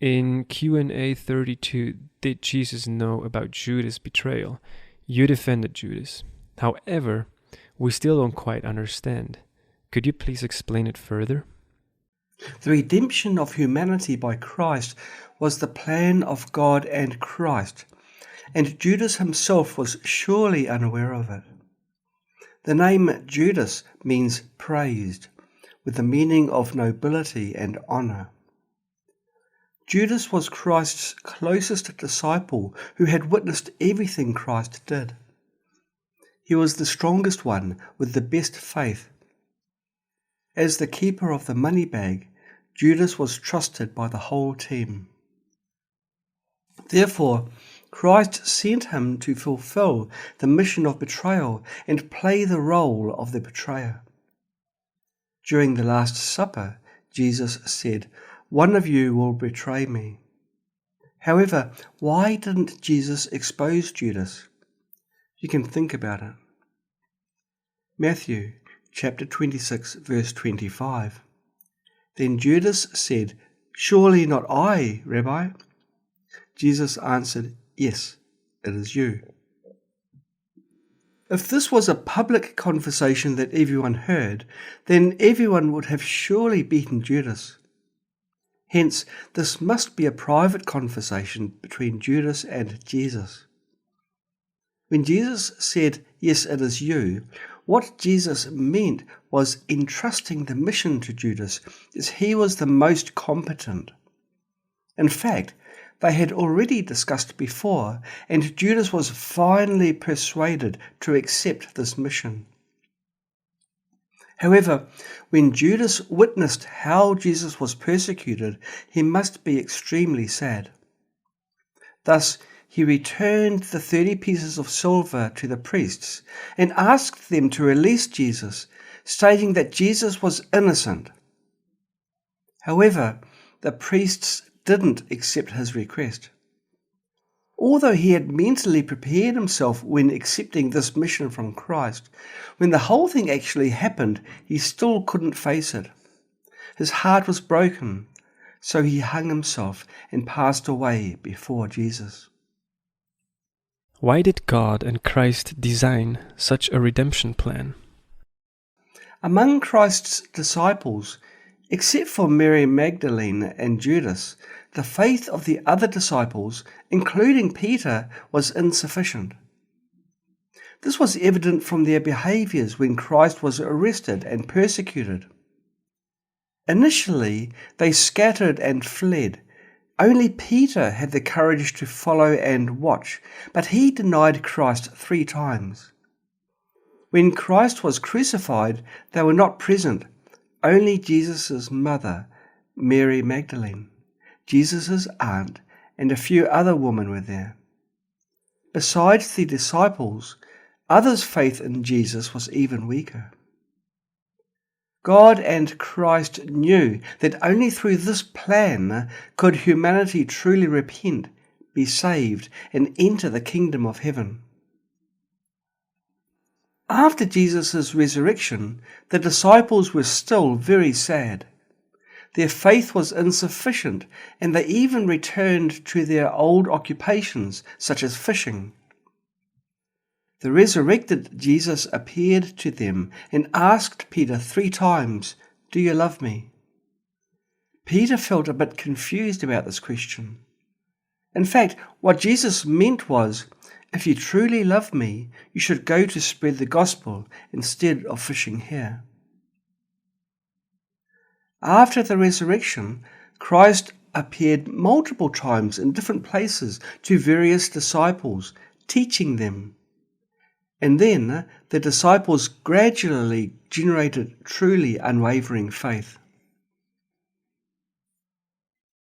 In Q&A 32, did Jesus know about Judas' betrayal? You defended Judas. However, we still don't quite understand. Could you please explain it further? The redemption of humanity by Christ was the plan of God and Christ, and Judas himself was surely unaware of it. The name Judas means praised, with the meaning of nobility and honor. Judas was Christ's closest disciple who had witnessed everything Christ did. He was the strongest one with the best faith. As the keeper of the money bag, Judas was trusted by the whole team. Therefore, Christ sent him to fulfill the mission of betrayal and play the role of the betrayer. During the Last Supper, Jesus said, "One of you will betray me." However, why didn't Jesus expose Judas? You can think about it. Matthew chapter 26, verse 25. Then Judas said, "Surely not I, Rabbi." Jesus answered, "Yes, it is you." If this was a public conversation that everyone heard, then everyone would have surely beaten Judas. Hence, this must be a private conversation between Judas and Jesus. When Jesus said, "Yes, it is you," what Jesus meant was entrusting the mission to Judas, as he was the most competent. In fact, they had already discussed before, and Judas was finally persuaded to accept this mission. However, when Judas witnessed how Jesus was persecuted, he must be extremely sad. Thus, he returned the 30 pieces of silver to the priests and asked them to release Jesus, stating that Jesus was innocent. However, the priests didn't accept his request. Although he had mentally prepared himself when accepting this mission from Christ, when the whole thing actually happened, he still couldn't face it. His heart was broken, so he hung himself and passed away before Jesus. Why did God and Christ design such a redemption plan? Among Christ's disciples, except for Mary Magdalene and Judas, the faith of the other disciples, including Peter, was insufficient. This was evident from their behaviors when Christ was arrested and persecuted. Initially, they scattered and fled. Only Peter had the courage to follow and watch, but he denied Christ 3 times. When Christ was crucified, they were not present. Only Jesus' mother, Mary Magdalene, Jesus' aunt, and a few other women were there. Besides the disciples, others' faith in Jesus was even weaker. God and Christ knew that only through this plan could humanity truly repent, be saved, and enter the kingdom of heaven. After Jesus' resurrection, the disciples were still very sad. Their faith was insufficient, and they even returned to their old occupations, such as fishing. The resurrected Jesus appeared to them and asked Peter 3 times, "Do you love me?" Peter felt a bit confused about this question. In fact, what Jesus meant was, if you truly love me, you should go to spread the gospel instead of fishing here. After the resurrection, Christ appeared multiple times in different places to various disciples, teaching them. And then the disciples gradually generated truly unwavering faith.